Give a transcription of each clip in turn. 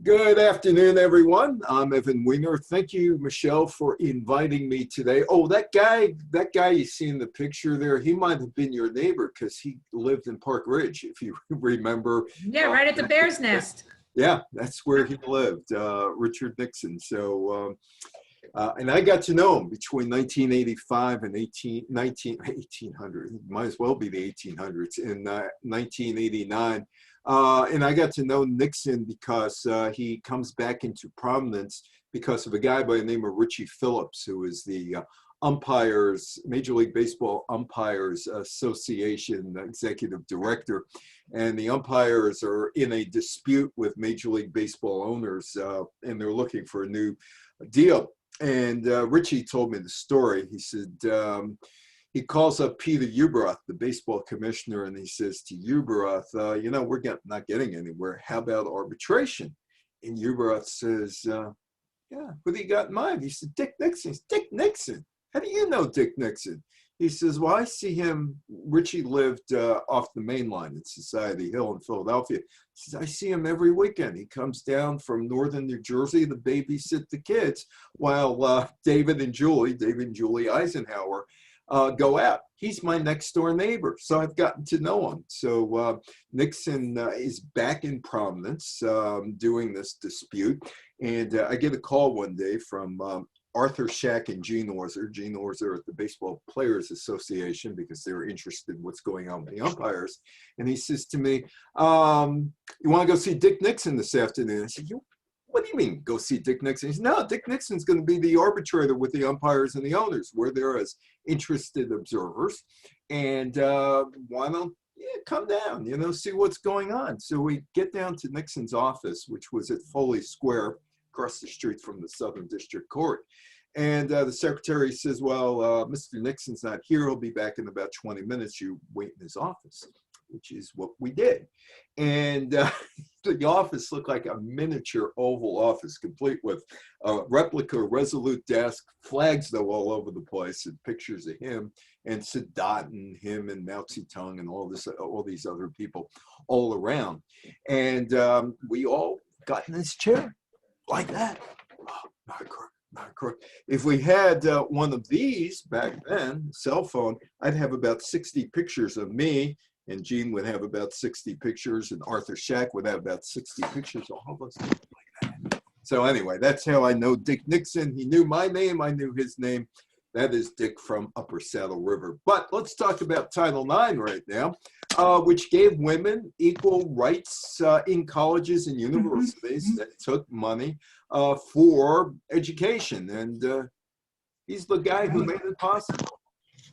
Good afternoon, everyone. I'm Evan Winger. Thank you, Michelle, for inviting me today. Oh, that guy you see in the picture there, he might have been your neighbor because he lived in Park Ridge, if you remember. Yeah, right at the Bear's Nest. Yeah, that's where he lived, Richard Nixon. So, and I got to know him between 1985 and 1800. Might as well be the 1800s. In 1989. And I got to know Nixon because he comes back into prominence because of a guy by the name of Richie Phillips, who is the Major League Baseball Umpires Association executive director. And the umpires are in a dispute with Major League Baseball owners, and they're looking for a new deal. And Richie told me the story. He said, he calls up Peter Ueberroth, the baseball commissioner, and he says to Ueberroth, we're not getting anywhere. How about arbitration? And Ueberroth says, yeah, who do you got in mind? He said, Dick Nixon. Dick Nixon? How do you know Dick Nixon? He says, well, I see him. Richie lived off the main line in Society Hill in Philadelphia. He says, I see him every weekend. He comes down from northern New Jersey to babysit the kids while David and Julie Eisenhower, go out. He's my next door neighbor, so I've gotten to know him. So Nixon is back in prominence doing this dispute. And I get a call one day from Arthur Shack and Gene Orzer at the Baseball Players Association, because they were interested in what's going on with the umpires. And he says to me, you want to go see Dick Nixon this afternoon? I said, what do you mean, go see Dick Nixon? He said, no, Dick Nixon's going to be the arbitrator with the umpires and the owners. We're there as interested observers. And why don't you come down, see what's going on? So we get down to Nixon's office, which was at Foley Square, across the street from the Southern District Court. And the secretary says, well, Mr. Nixon's not here. He'll be back in about 20 minutes. You wait in his office, which is what we did. And the office looked like a miniature Oval Office, complete with a replica Resolute desk, flags though all over the place, and pictures of him and Sadat and him and Mao Zedong and all these other people all around. And we all got in this chair like that. Oh, not crook. If we had one of these back then, cell phone, I'd have about 60 pictures of me, and Gene would have about 60 pictures, and Arthur Shack would have about 60 pictures, all those things like that. So anyway, that's how I know Dick Nixon. He knew my name, I knew his name. That is Dick from Upper Saddle River. But let's talk about Title IX right now, which gave women equal rights in colleges and universities that took money for education. And he's the guy who made it possible.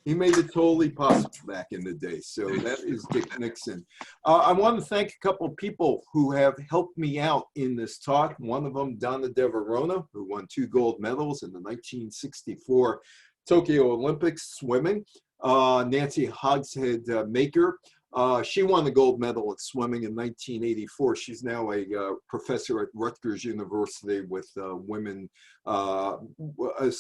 He made it totally possible back in the day. So that is Dick Nixon. I want to thank a couple of people who have helped me out in this talk. One of them, Donna DeVerona, who won 2 gold medals in the 1964 Tokyo Olympics swimming. Nancy Hogshead Maker. She won the gold medal in swimming in 1984. She's now a professor at Rutgers University with women,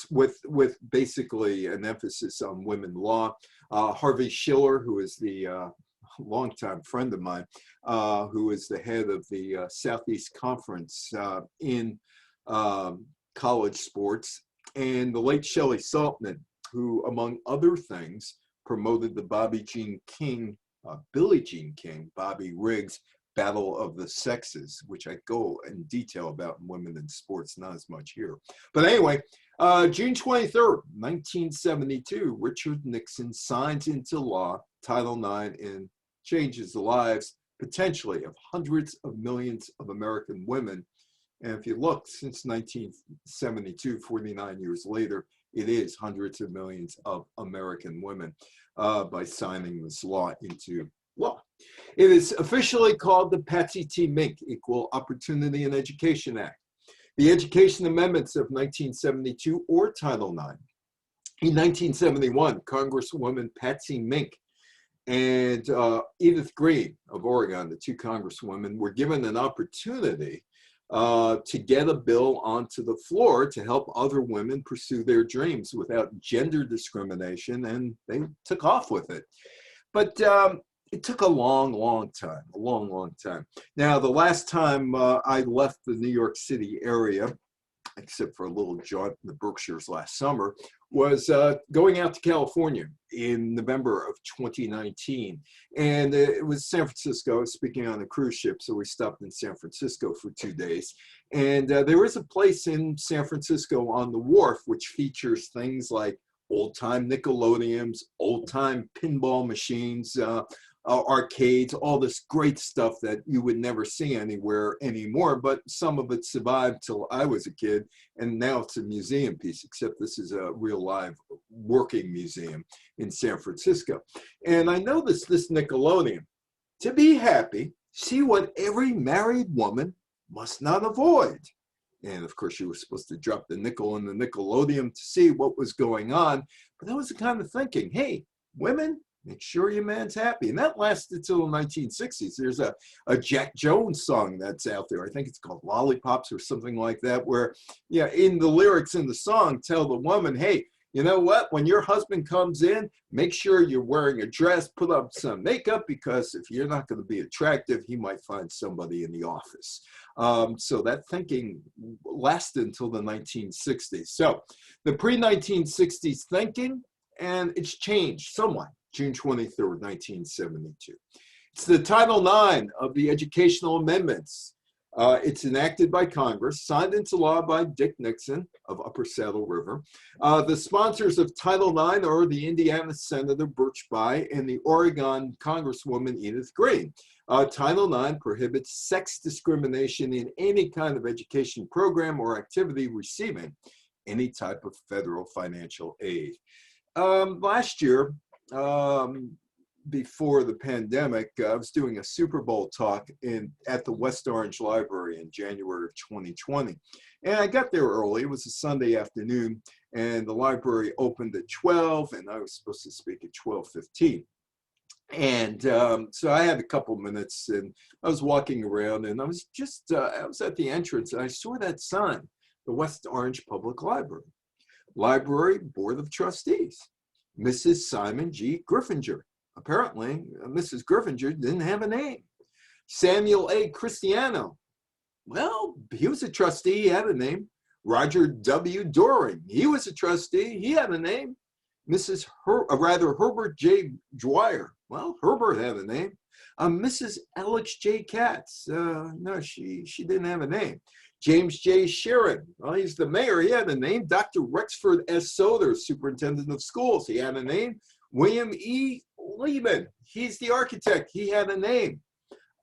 with basically an emphasis on women law. Harvey Schiller, who is the longtime friend of mine, who is the head of the Southeast Conference in college sports, and the late Shelley Saltman, who, among other things, promoted the Billie Jean King, Bobby Riggs Battle of the Sexes, which I go in detail about in Women in Sports, not as much here. But anyway, June 23rd, 1972, Richard Nixon signs into law Title IX and changes the lives, potentially, of hundreds of millions of American women. And if you look, since 1972, 49 years later, it is hundreds of millions of American women by signing this law into law. It is officially called the Patsy Mink Equal Opportunity in Education Act. The Education Amendments of 1972, or Title IX. In 1971, Congresswoman Patsy Mink and Edith Green of Oregon, the 2 congresswomen, were given an opportunity to get a bill onto the floor to help other women pursue their dreams without gender discrimination, and they took off with it. But it took a long time, a long time. Now, the last time I left the New York City area, except for a little jaunt in the Berkshires last summer, was going out to California in November of 2019. And it was San Francisco, speaking on a cruise ship. So we stopped in San Francisco for 2 days. And there is a place in San Francisco on the wharf which features things like old-time Nickelodeons, old-time pinball machines, arcades, all this great stuff that you would never see anywhere anymore, but some of it survived till I was a kid, and now it's a museum piece, except this is a real live working museum in San Francisco. And I noticed this Nickelodeon. To be happy, see what every married woman must not avoid. And of course, you were supposed to drop the nickel in the Nickelodeon to see what was going on. But that was the kind of thinking, hey, women, make sure your man's happy. And that lasted till the 1960s. There's a Jack Jones song that's out there. I think it's called Lollipops or something like that, where, yeah, in the lyrics in the song, tell the woman, hey, you know what? When your husband comes in, make sure you're wearing a dress, put up some makeup, because if you're not going to be attractive, he might find somebody in the office. So that thinking lasted until the 1960s. So the pre-1960s thinking, and it's changed somewhat. June 23rd, 1972. It's the Title IX of the Educational Amendments. It's enacted by Congress, signed into law by Dick Nixon of Upper Saddle River. The sponsors of Title IX are the Indiana Senator Birch Bayh and the Oregon Congresswoman Edith Green. Title IX prohibits sex discrimination in any kind of education program or activity receiving any type of federal financial aid. Last year, before the pandemic, I was doing a Super Bowl talk at the West Orange Library in January of 2020. And I got there early. It was a Sunday afternoon, and the library opened at 12, and I was supposed to speak at 12:15. And so I had a couple minutes, and I was walking around, and I was at the entrance, and I saw that sign, the West Orange Public Library. Library Board of Trustees, Mrs. Simon G. Griffinger. Apparently, Mrs. Griffinger didn't have a name. Samuel A. Cristiano. Well, he was a trustee, he had a name. Roger W. Doring. He was a trustee, he had a name. Herbert J. Dwyer. Well, Herbert had a name. Mrs. Alex J. Katz. No, she didn't have a name. James J. Sharon, well, he's the mayor, he had a name. Dr. Rexford S. Soder, superintendent of schools, he had a name. William E. Lehman, he's the architect, he had a name.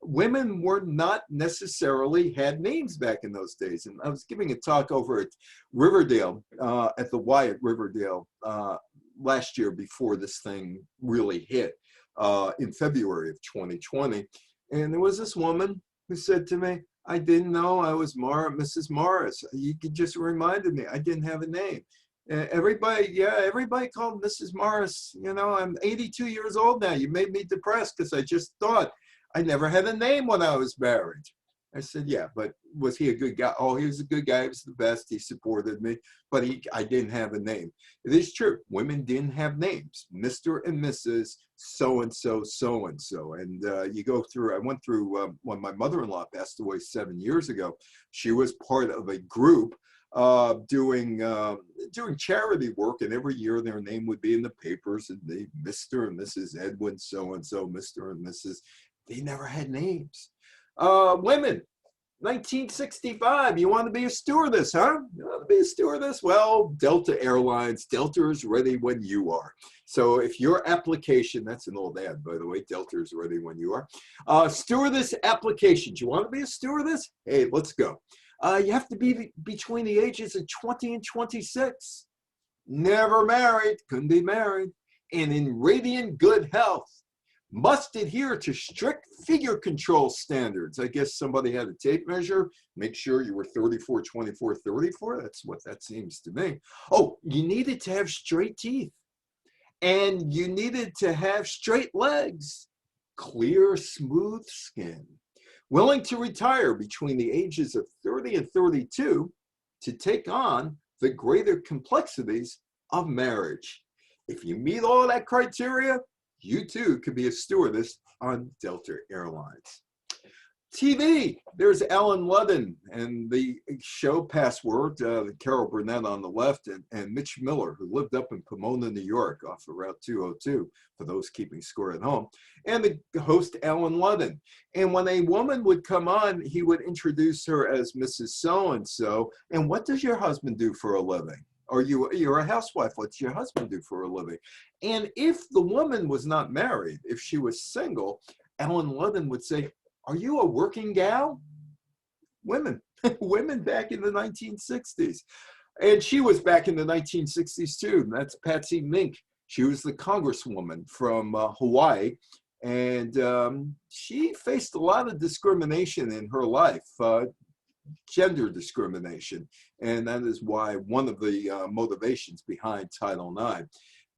Women were not necessarily had names back in those days. And I was giving a talk over at Riverdale, at the Y at Riverdale last year before this thing really hit in February of 2020. And there was this woman who said to me, I didn't know I was Mrs. Morris. You just reminded me, I didn't have a name. Everybody called Mrs. Morris. You know, I'm 82 years old now. You made me depressed because I just thought I never had a name when I was married. I said, yeah, but was he a good guy? Oh, he was a good guy. He was the best. He supported me, but I didn't have a name. It is true. Women didn't have names. Mr. and Mrs. So-and-so, so-and-so. And you go through, I went through when my mother-in-law passed away 7 years ago. She was part of a group doing charity work, and every year their name would be in the papers, and they, Mr. and Mrs. Edwin so-and-so, Mr. and Mrs. They never had names. Women, 1965, you want to be a stewardess, huh? You want to be a stewardess? Well, Delta Airlines, Delta is ready when you are. So if your application, that's an old ad, by the way, Delta is ready when you are. Stewardess applications, you want to be a stewardess? Hey, let's go. You have to be between the ages of 20 and 26. Never married, couldn't be married. And in radiant good health. Must adhere to strict figure control standards. I guess somebody had a tape measure. Make sure you were 34, 24, 34. That's what that seems to me. Oh, you needed to have straight teeth. And you needed to have straight legs. Clear, smooth skin. Willing to retire between the ages of 30 and 32 to take on the greater complexities of marriage. If you meet all that criteria, you too could be a stewardess on Delta Airlines. TV, there's Alan Ludden and the show Password, Carol Burnett on the left, and Mitch Miller, who lived up in Pomona, New York, off of Route 202, for those keeping score at home, and the host, Alan Ludden. And when a woman would come on, he would introduce her as Mrs. So-and-so, and what does your husband do for a living? Or you're a housewife, what's your husband do for a living? And if the woman was not married, if she was single, Alan Ludden would say, are you a working gal? Women, women back in the 1960s. And she was back in the 1960s too. That's Patsy Mink. She was the congresswoman from Hawaii. And she faced a lot of discrimination in her life, gender discrimination. And that is why one of the motivations behind Title IX.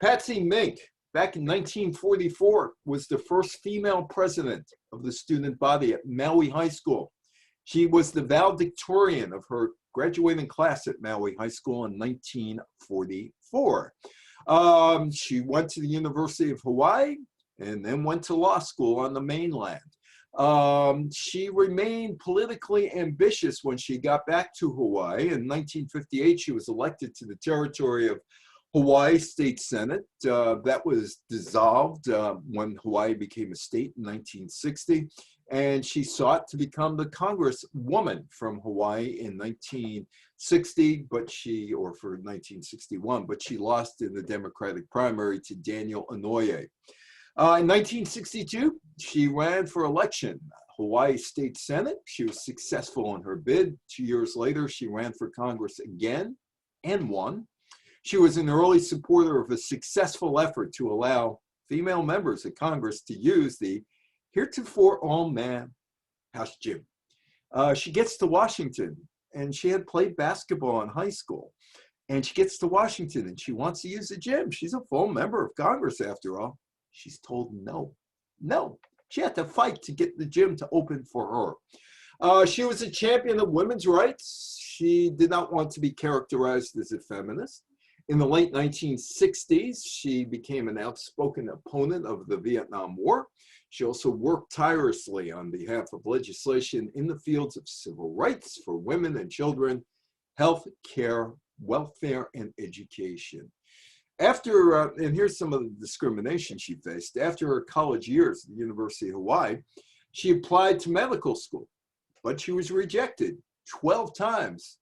Patsy Mink, back in 1944, was the first female president of the student body at Maui High School. She was the valedictorian of her graduating class at Maui High School in 1944. She went to the University of Hawaii and then went to law school on the mainland. She remained politically ambitious when she got back to Hawaii. In 1958, she was elected to the territory of Hawaii State Senate. That was dissolved when Hawaii became a state in 1960. And she sought to become the congresswoman from Hawaii in 1960, or for 1961, but she lost in the Democratic primary to Daniel Inouye. In 1962, she ran for election, Hawaii State Senate. She was successful in her bid. 2 years later, she ran for Congress again and won. She was an early supporter of a successful effort to allow female members of Congress to use the heretofore all-man house gym. She gets to Washington, and she had played basketball in high school. And she gets to Washington, and she wants to use the gym. She's a full member of Congress, after all. She's told no. No. She had to fight to get the gym to open for her. She was a champion of women's rights. She did not want to be characterized as a feminist. In the late 1960s, she became an outspoken opponent of the Vietnam War. She also worked tirelessly on behalf of legislation in the fields of civil rights for women and children, health care, welfare, and education. After, and here's some of the discrimination she faced. After her college years at the University of Hawaii, she applied to medical school, but she was rejected 12 times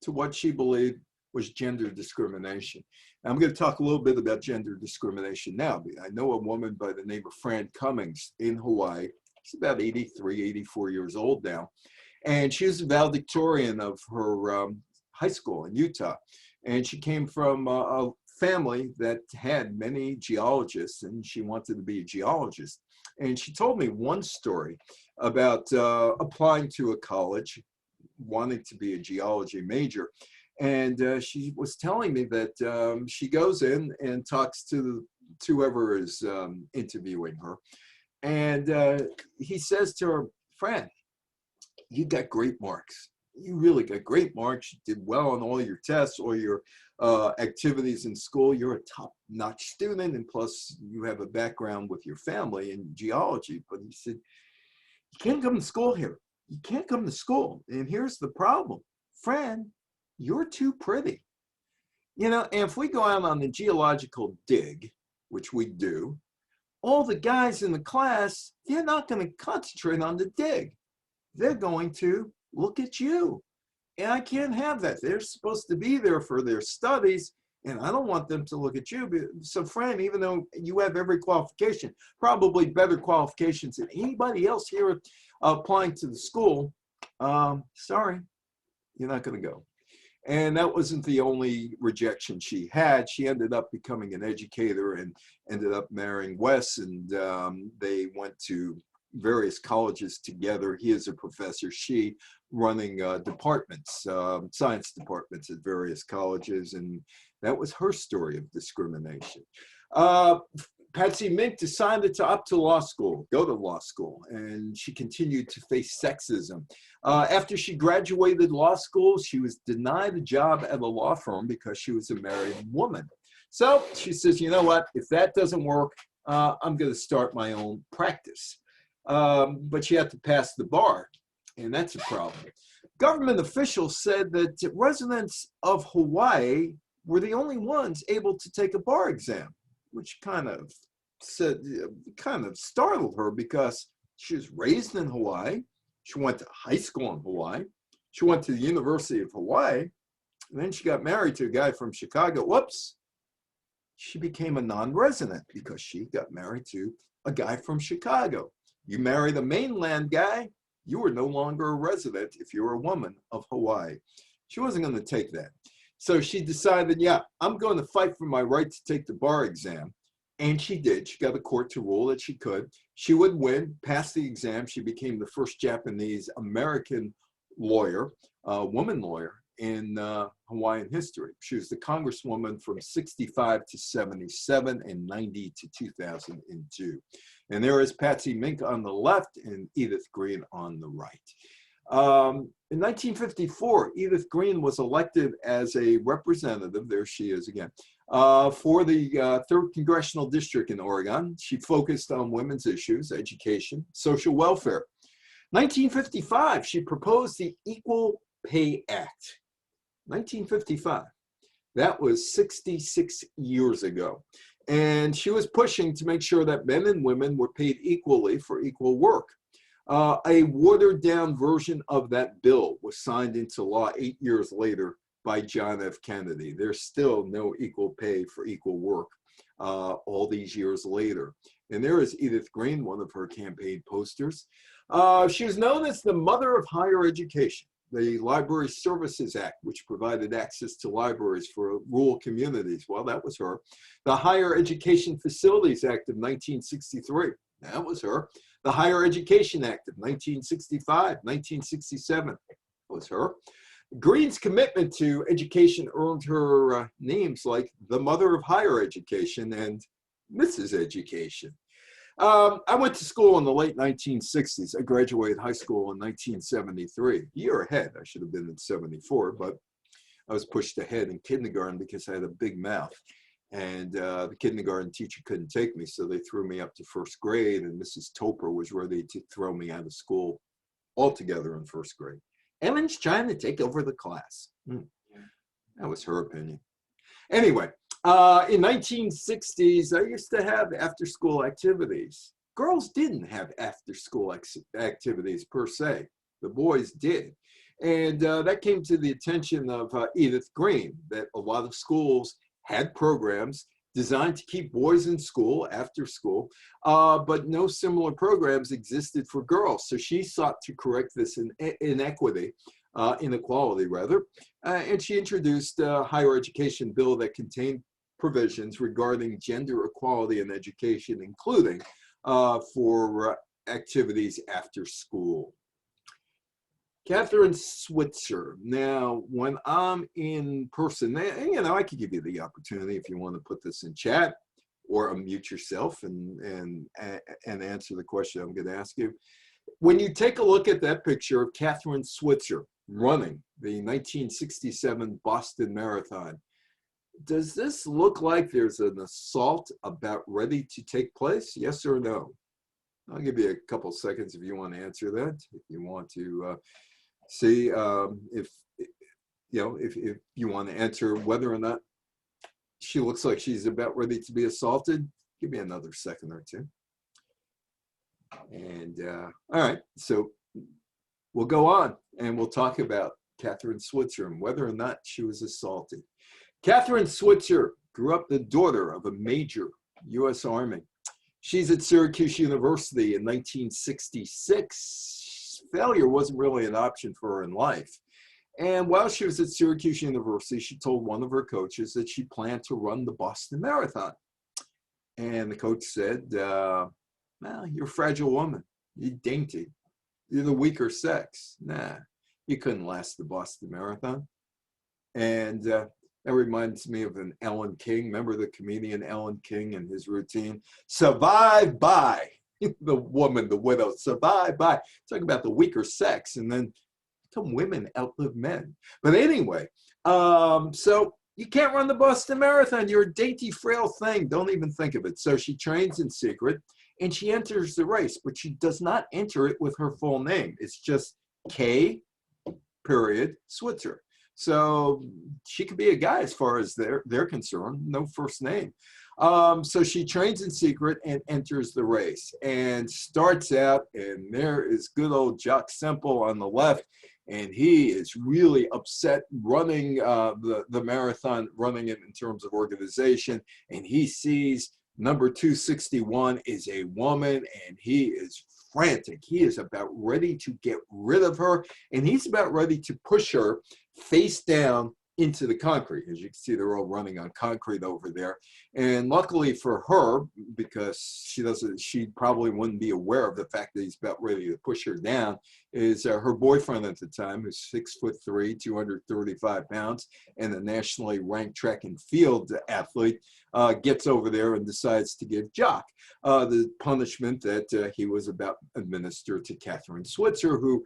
to what she believed was gender discrimination. And I'm going to talk a little bit about gender discrimination now. I know a woman by the name of Fran Cummings in Hawaii. She's about 83, 84 years old now. And she was a valedictorian of her high school in Utah. And she came from a family that had many geologists, and she wanted to be a geologist. And she told me one story about applying to a college, wanting to be a geology major. And she was telling me that she goes in and talks to whoever is interviewing her. And he says to her, Fran, you got great marks. You really got great marks. You did well on all your tests, all your activities in school. You're a top-notch student, and plus you have a background with your family in geology. But he said, you can't come to school here. You can't come to school. And here's the problem. Fran, you're too pretty. You know, and if we go out on the geological dig, which we do, all the guys in the class, they're not going to concentrate on the dig. They're going to look at you. And I can't have that. They're supposed to be there for their studies, and I don't want them to look at you. So, Fran, even though you have every qualification, probably better qualifications than anybody else here applying to the school, sorry, you're not going to go. And that wasn't the only rejection she had. She ended up becoming an educator and ended up marrying Wes, and they went to various colleges together. He is a professor, she running departments, science departments at various colleges, and that was her story of discrimination. Patsy Mink decided to opt to law school, go to law school, and she continued to face sexism. After she graduated law school, she was denied a job at a law firm because she was a married woman. So she says, you know what, if that doesn't work, I'm going to start my own practice. But she had to pass the bar, and that's a problem. Government officials said that residents of Hawaii were the only ones able to take a bar exam, which kind of startled her because she was raised in Hawaii. She went to high school in Hawaii. She went to the University of Hawaii. And then she got married to a guy from Chicago. Whoops. She became a non-resident because she got married to a guy from Chicago. You marry the mainland guy, you were no longer a resident if you were a woman of Hawaii. She wasn't going to take that. So she decided, yeah, I'm going to fight for my right to take the bar exam. And she did. She got a court to rule that she could. She would win, pass the exam. She became the first Japanese American lawyer, woman lawyer in Hawaiian history. She was the congresswoman from 65 to 77 and 90 to 2002. And there is Patsy Mink on the left and Edith Green on the right. In 1954, Edith Green was elected as a representative, there she is again, for the 3rd Congressional District in Oregon. She focused on women's issues, education, social welfare. 1955, she proposed the Equal Pay Act. 1955. That was 66 years ago. And she was pushing to make sure that men and women were paid equally for equal work. A watered down version of that bill was signed into law 8 years later by John F. Kennedy. There's still no equal pay for equal work all these years later. And there is Edith Green, one of her campaign posters. She was known as the mother of higher education. The Library Services Act, which provided access to libraries for rural communities, well, that was her. The Higher Education Facilities Act of 1963, that was her. The Higher Education Act of 1965, 1967, that was her. Green's commitment to education earned her names like the mother of higher education and Mrs. Education. I went to school in the late 1960s. I graduated high school in 1973, a year ahead. I should have been in 74, but I was pushed ahead in kindergarten because I had a big mouth. And the kindergarten teacher couldn't take me, so they threw me up to 1st grade, and Mrs. Toper was ready to throw me out of school altogether in 1st grade. Ellen's trying to take over the class. That was her opinion. Anyway, in 1960s, I used to have after-school activities. Girls didn't have after-school activities per se. The boys did. And that came to the attention of Edith Green, that a lot of schools had programs designed to keep boys in school after school, but no similar programs existed for girls. So she sought to correct this inequality, and she introduced a higher education bill that contained provisions regarding gender equality in education, including for activities after school. Katherine Switzer. Now, when I'm in person, you know, I could give you the opportunity if you want to put this in chat or unmute yourself and answer the question I'm going to ask you. When you take a look at that picture of Katherine Switzer running the 1967 Boston Marathon, does this look like there's an assault about ready to take place? Yes or no? I'll give you a couple seconds if you want to answer that. If you want to see if you want to answer whether or not she looks like she's about ready to be assaulted, give me another second or two. And all right, so we'll go on and we'll talk about Katherine Switzer and whether or not she was assaulted. Katherine Switzer grew up the daughter of a major U.S. Army. She's at Syracuse University in 1966. Failure wasn't really an option for her in life. And while she was at Syracuse University, she told one of her coaches that she planned to run the Boston Marathon. And the coach said, well, you're a fragile woman. You're dainty. You're the weaker sex. Nah, you couldn't last the Boston Marathon. And that reminds me of an Ellen King. Remember the comedian Ellen King and his routine? Survive by. The woman, the widow, survive by. Talk about the weaker sex. And then some women outlive men. But anyway, so you can't run the Boston Marathon. You're a dainty, frail thing. Don't even think of it. So she trains in secret and she enters the race, but she does not enter it with her full name. It's just K. Switzer. So she could be a guy as far as they're concerned, no first name. So she trains in secret and enters the race and starts out, and there is good old Jock Semple on the left, and he is really upset running the marathon, running it in terms of organization, and he sees number 261 is a woman, and he is frantic. He is about ready to get rid of her, and he's about ready to push her face down into the concrete. As you can see, they're all running on concrete over there. And luckily for her, because she probably wouldn't be aware of the fact that he's about ready to push her down, is her boyfriend at the time, who's 6'3", 235 pounds, and a nationally ranked track and field athlete, gets over there and decides to give Jock the punishment that he was about to administer to Katherine Switzer, who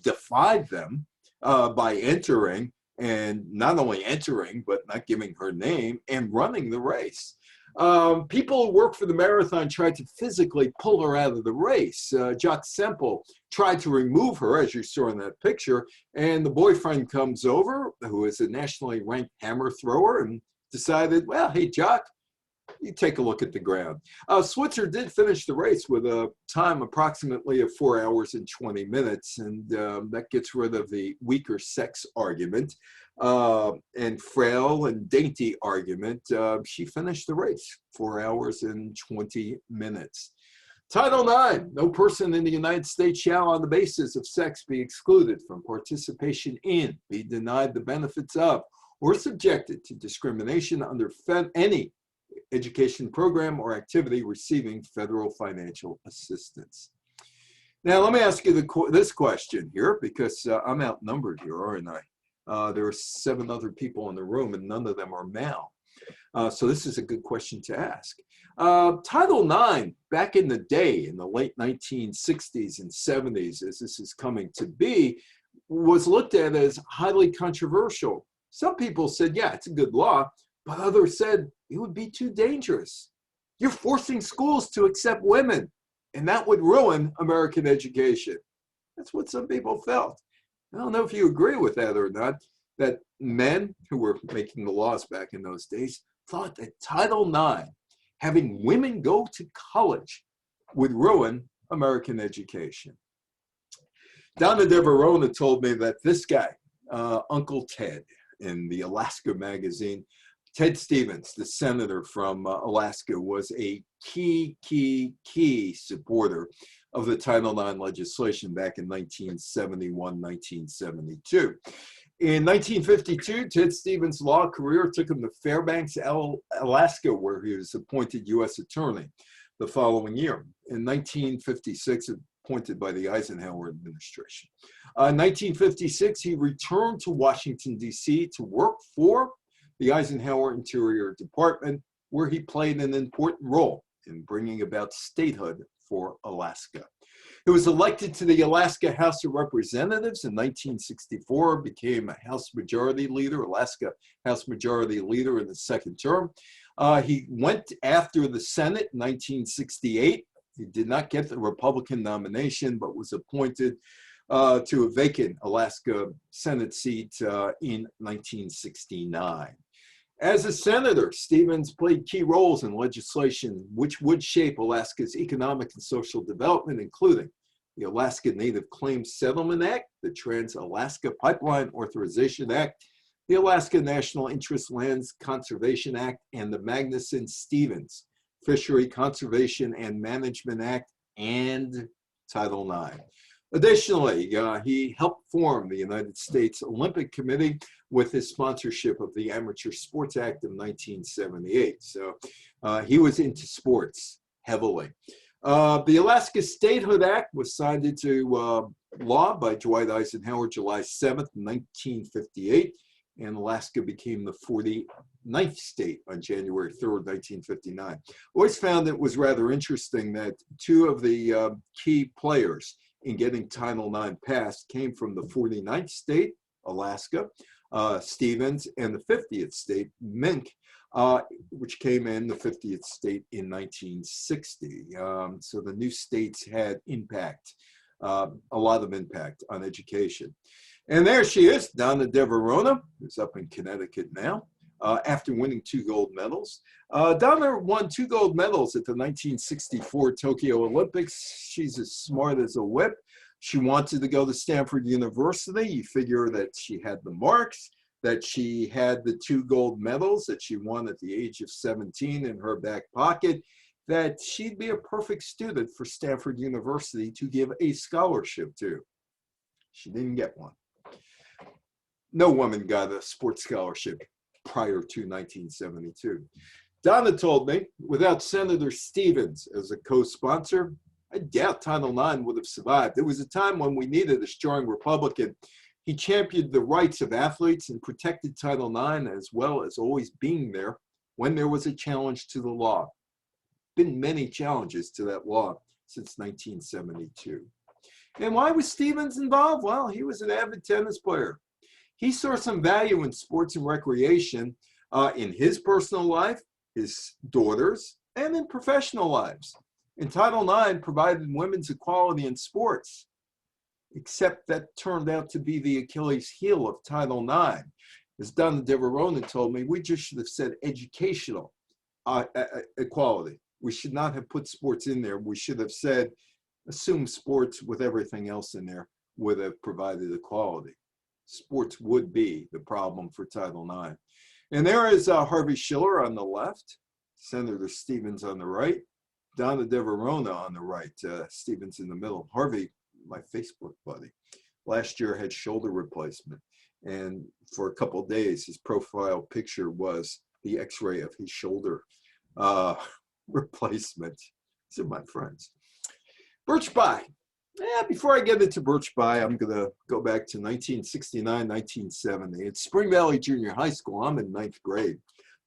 defied them by entering, and not only entering, but not giving her name and running the race. People who work for the marathon tried to physically pull her out of the race. Jock Semple tried to remove her, as you saw in that picture, and the boyfriend comes over, who is a nationally ranked hammer thrower, and decided, well, hey, Jock, you take a look at the ground. Switzer did finish the race with a time approximately of 4 hours and 20 minutes, and that gets rid of the weaker sex argument and frail and dainty argument. She finished the race 4 hours and 20 minutes. Title IX, no person in the United States shall, on the basis of sex, be excluded from participation in, be denied the benefits of, or subjected to discrimination under any education program or activity receiving federal financial assistance. Now, let me ask you this question here, because I'm outnumbered here, aren't I? There are 7 other people in the room, and none of them are male. So this is a good question to ask. Title IX, back in the day, in the late 1960s and 70s, as this is coming to be, was looked at as highly controversial. Some people said, yeah, it's a good law, but others said it would be too dangerous. You're forcing schools to accept women, and that would ruin American education. That's what some people felt. I don't know if you agree with that or not, that men who were making the laws back in those days thought that Title IX, having women go to college, would ruin American education. Donna DeVerona told me that this guy, Uncle Ted, in the Alaska magazine, Ted Stevens, the senator from Alaska, was a key supporter of the Title IX legislation back in 1971, 1972. In 1952, Ted Stevens' law career took him to Fairbanks, Alaska, where he was appointed U.S. attorney the following year. In 1956, appointed by the Eisenhower administration. In 1956, he returned to Washington, D.C. to work for the Eisenhower Interior Department, where he played an important role in bringing about statehood for Alaska. He was elected to the Alaska House of Representatives in 1964, became a House Majority Leader, Alaska House Majority Leader in the second term. He went after the Senate in 1968. He did not get the Republican nomination, but was appointed to a vacant Alaska Senate seat in 1969. As a senator, Stevens played key roles in legislation which would shape Alaska's economic and social development, including the Alaska Native Claims Settlement Act, the Trans-Alaska Pipeline Authorization Act, the Alaska National Interest Lands Conservation Act, and the Magnuson-Stevens Fishery Conservation and Management Act, and Title IX. Additionally, he helped form the United States Olympic Committee with his sponsorship of the Amateur Sports Act of 1978. So he was into sports heavily. The Alaska Statehood Act was signed into law by Dwight Eisenhower July 7th, 1958, and Alaska became the 49th state on January 3rd, 1959. Always found it was rather interesting that 2 of the key players in getting Title IX passed came from the 49th state, Alaska, Stevens, and the 50th state, Mink, which came in the 50th state in 1960. So the new states had impact, a lot of impact on education. And there she is, Donna DeVerona, who's up in Connecticut now, after winning 2 gold medals. Donna won 2 gold medals at the 1964 Tokyo Olympics. She's as smart as a whip. She wanted to go to Stanford University. You figure that she had the marks, that she had the 2 gold medals that she won at the age of 17 in her back pocket, that she'd be a perfect student for Stanford University to give a scholarship to. She didn't get one. No woman got a sports scholarship prior to 1972. Donna told me, without Senator Stevens as a co-sponsor, I doubt Title IX would have survived. There was a time when we needed a strong Republican. He championed the rights of athletes and protected Title IX, as well as always being there when there was a challenge to the law. Been many challenges to that law since 1972. And why was Stevens involved? Well, he was an avid tennis player. He saw some value in sports and recreation in his personal life, his daughters, and in professional lives. And Title IX provided women's equality in sports, except that turned out to be the Achilles heel of Title IX. As Donna DeVerona told me, we just should have said educational equality. We should not have put sports in there. We should have said, assume sports with everything else in there would have provided equality. Sports would be the problem for Title IX. And there is Harvey Schiller on the left, Senator Stevens on the right, Donna DeVerona on the right, Stevens in the middle. Harvey, my Facebook buddy, last year had shoulder replacement. And for a couple of days, his profile picture was the x-ray of his shoulder replacement. These are my friends. Birch Bayh. Before I get into Birch Bayh, I'm going to go back to 1969, 1970. At Spring Valley Junior High School, I'm in 9th grade,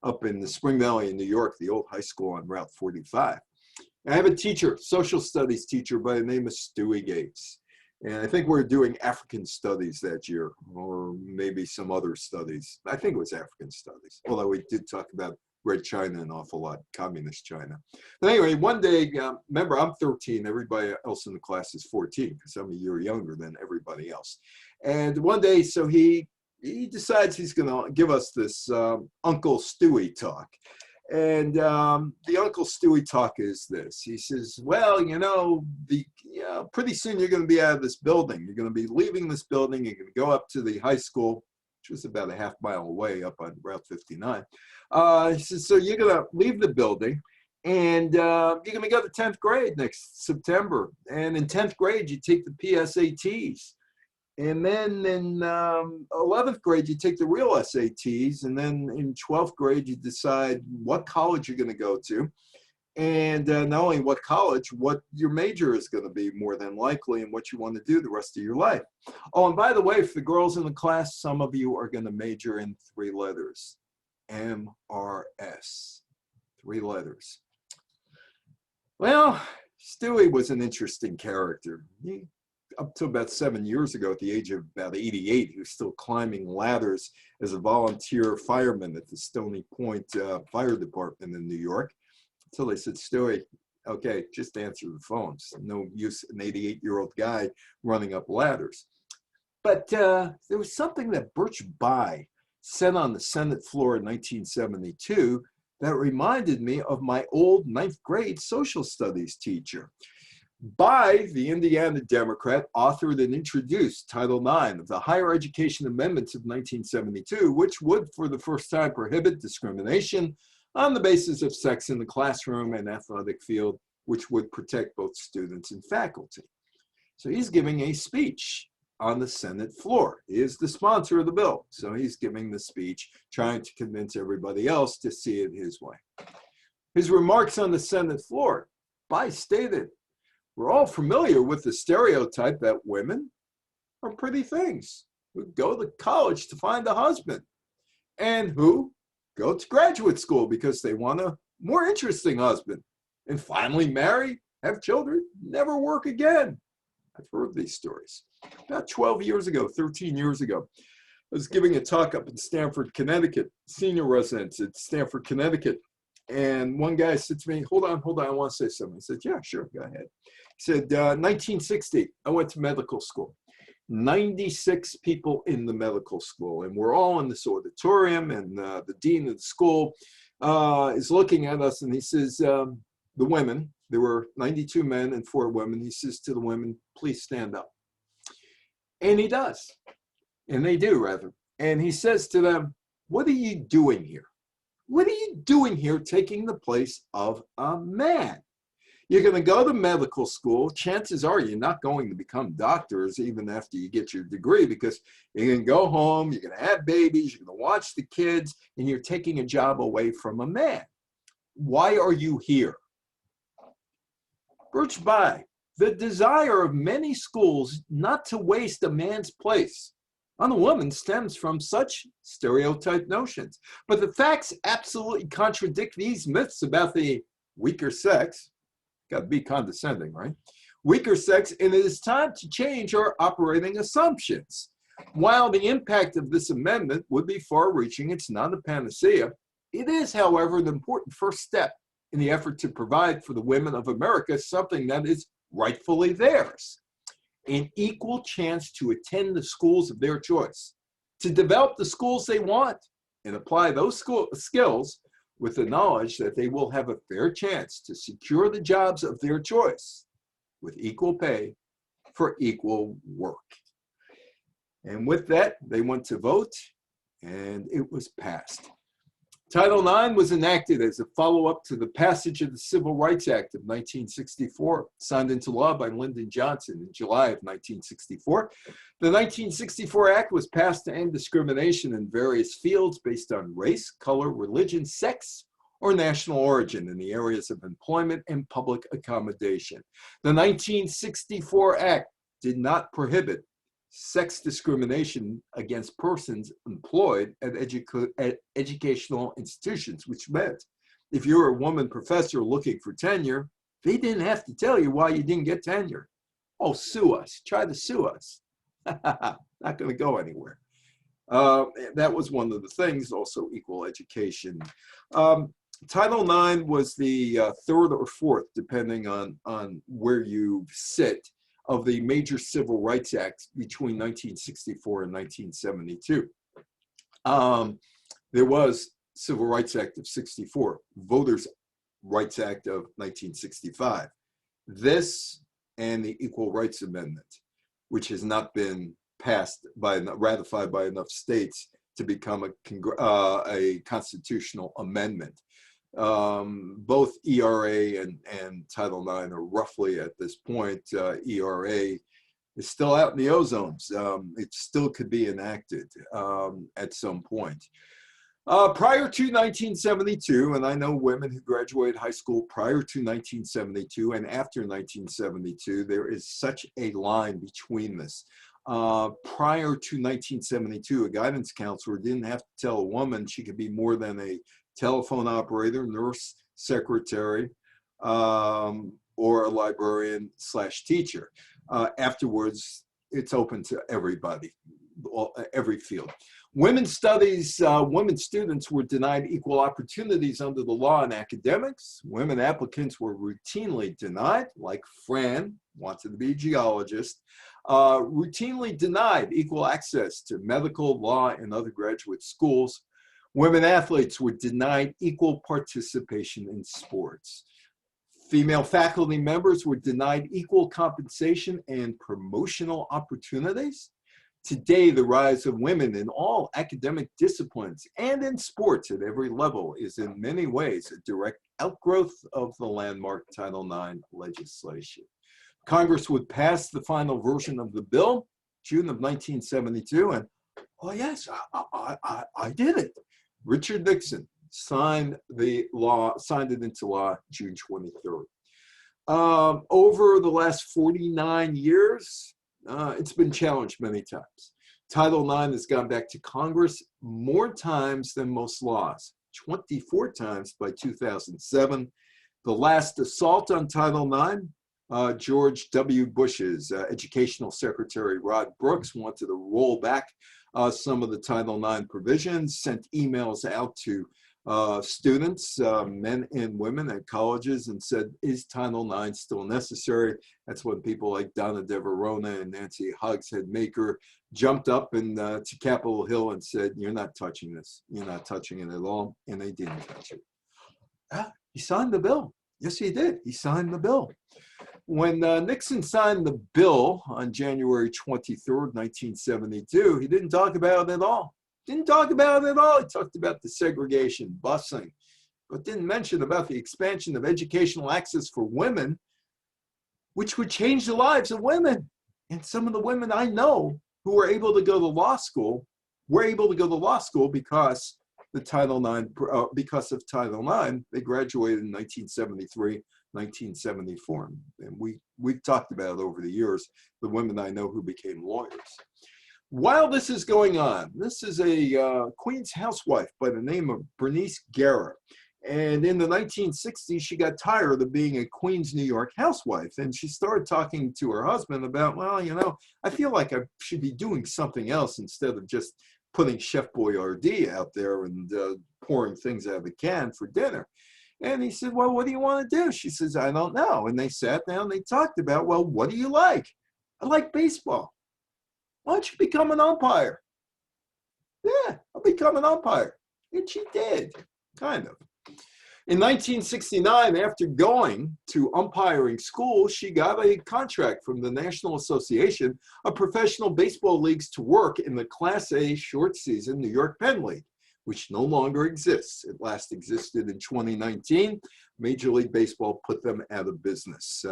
up in the Spring Valley in New York, the old high school on Route 45. I have a teacher, social studies teacher by the name of Stewie Gates. And I think we're doing African studies that year, or maybe some other studies. I think it was African studies, although we did talk about Red China an awful lot, communist China. But anyway, one day, remember, I'm 13, everybody else in the class is 14, because I'm a year younger than everybody else. And one day, so he decides he's gonna give us this Uncle Stewie talk. And the Uncle Stewie talk is this. He says, well, you know, pretty soon you're going to be out of this building. You're going to be leaving this building. You're going to go up to the high school, which was about a half mile away up on Route 59. He says, so you're going to leave the building and you're going to go to 10th grade next September. And in 10th grade, you take the PSATs. And then in 11th grade, you take the real SATs. And then in 12th grade, you decide what college you're going to go to. And not only what college, what your major is going to be more than likely and what you want to do the rest of your life. Oh, and by the way, for the girls in the class, some of you are going to major in 3 letters. MRS. 3 letters. Well, Stewie was an interesting character. Up to about 7 years ago, at the age of about 88, he was still climbing ladders as a volunteer fireman at the Stony Point Fire Department in New York. Until they said, Stewie, okay, just answer the phones. No use an 88-year-old guy running up ladders. But there was something that Birch Bayh said on the Senate floor in 1972 that reminded me of my old 9th grade social studies teacher. Bayh, the Indiana Democrat, authored and introduced Title IX of the Higher Education Amendments of 1972, which would, for the first time, prohibit discrimination on the basis of sex in the classroom and athletic field, which would protect both students and faculty. So he's giving a speech on the Senate floor. He is the sponsor of the bill, so he's giving the speech, trying to convince everybody else to see it his way. His remarks on the Senate floor, Bayh stated, we're all familiar with the stereotype that women are pretty things who go to college to find a husband and who go to graduate school because they want a more interesting husband and finally marry, have children, never work again. I've heard these stories. About 12 years ago, 13 years ago, was giving a talk up in Stamford, Connecticut, senior residents at Stamford, Connecticut. And one guy said to me, hold on, I want to say something. I said, yeah, sure, go ahead. He said, 1960, I went to medical school. 96 people in the medical school, and we're all in this auditorium, and the dean of the school is looking at us, and he says, the women, there were 92 men and 4 women, he says to the women, please stand up. And he does. And they do, rather. And he says to them, what are you doing here? What are you doing here taking the place of a man? You're going to go to medical school. Chances are you're not going to become doctors even after you get your degree, because you're going to go home, you're going to have babies, you're going to watch the kids, and you're taking a job away from a man. Why are you here? Birch by the desire of many schools not to waste a man's place on a woman stems from such stereotype notions. But the facts absolutely contradict these myths about the weaker sex. Got to be condescending, right? Weaker sex, and it is time to change our operating assumptions. While the impact of this amendment would be far-reaching, it's not a panacea. It is, however, an important first step in the effort to provide for the women of America something that is rightfully theirs: an equal chance to attend the schools of their choice, to develop the schools they want, and apply those skills with the knowledge that they will have a fair chance to secure the jobs of their choice with equal pay for equal work. And with that, they went to vote, and it was passed. Title IX was enacted as a follow-up to the passage of the Civil Rights Act of 1964, signed into law by Lyndon Johnson in July of 1964. The 1964 Act was passed to end discrimination in various fields based on race, color, religion, sex, or national origin in the areas of employment and public accommodation. The 1964 Act did not prohibit sex discrimination against persons employed at educational institutions, which meant if you were a woman professor looking for tenure, they didn't have to tell you why you didn't get tenure. Oh, sue us. Try to sue us. Not going to go anywhere. That was one of the things, also equal education. Title IX was the third or fourth, depending on where you sit, of the major civil rights acts between 1964 and 1972. There was Civil Rights Act of 64, Voters' Rights Act of 1965. This and the Equal Rights Amendment, which has not been ratified by enough states to become a constitutional amendment. Both ERA and Title IX are roughly at this point. ERA is still out in the ozones. It still could be enacted at some point. Prior to 1972, and I know women who graduated high school prior to 1972 and after 1972, there is such a line between this. Prior to 1972, a guidance counselor didn't have to tell a woman she could be more than a telephone operator, nurse, secretary, or a librarian / teacher. Afterwards, it's open to everybody, every field. Women's studies, women students were denied equal opportunities under the law in academics. Women applicants were routinely denied, like Fran, wanted to be a geologist, routinely denied equal access to medical, law, and other graduate schools. Women athletes were denied equal participation in sports. Female faculty members were denied equal compensation and promotional opportunities. Today, the rise of women in all academic disciplines and in sports at every level is in many ways a direct outgrowth of the landmark Title IX legislation. Congress would pass the final version of the bill, June of 1972, and oh yes, I did it. Richard Nixon signed it into law June 23rd. Over the last 49 years, it's been challenged many times. Title IX has gone back to Congress more times than most laws, 24 times by 2007. The last assault on Title IX George W. Bush's Educational Secretary Rod Brooks wanted to roll back some of the Title IX provisions, sent emails out to students, men and women at colleges, and said, is Title IX still necessary? That's when people like Donna DeVerona and Nancy Hogshead-Maker jumped up and to Capitol Hill and said, you're not touching this. You're not touching it at all. And they didn't touch it. He signed the bill. Yes, he did. He signed the bill. When Nixon signed the bill on January 23rd, 1972, he didn't talk about it at all. Didn't talk about it at all. He talked about the segregation, busing, but didn't mention about the expansion of educational access for women, which would change the lives of women. And some of the women I know who were able to go to law school were able to go to law school because the Title IX, because of Title IX. They graduated in 1973, 1974. And we've talked about it over the years, the women I know who became lawyers. While this is going on, this is a Queens housewife by the name of Bernice Guerra. And in the 1960s, she got tired of being a Queens, New York housewife. And she started talking to her husband about, well, you know, I feel like I should be doing something else instead of just putting Chef Boyardee out there and pouring things out of a can for dinner. And he said, well, what do you want to do? She says, I don't know. And they sat down, they talked about, well, what do you like? I like baseball. Why don't you become an umpire? Yeah, I'll become an umpire. And she did, kind of. In 1969, after going to umpiring school, she got a contract from the National Association of Professional Baseball Leagues to work in the Class A short season New York Penn League, which no longer exists. It last existed in 2019. Major League Baseball put them out of business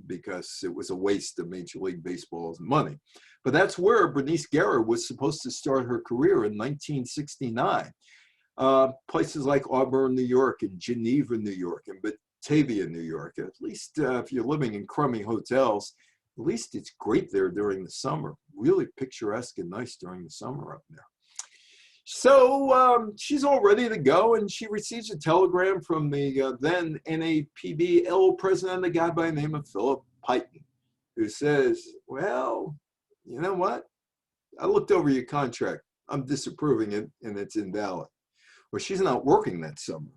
because it was a waste of Major League Baseball's money. But that's where Bernice Guerra was supposed to start her career in 1969. Places like Auburn, New York, and Geneva, New York, and Batavia, New York. At least if you're living in crummy hotels, at least it's great there during the summer. Really picturesque and nice during the summer up there. So she's all ready to go, and she receives a telegram from the then NAPBL president, a guy by the name of Philip Peyton, who says, well, you know what? I looked over your contract. I'm disapproving it, and it's invalid. Well, she's not working that summer,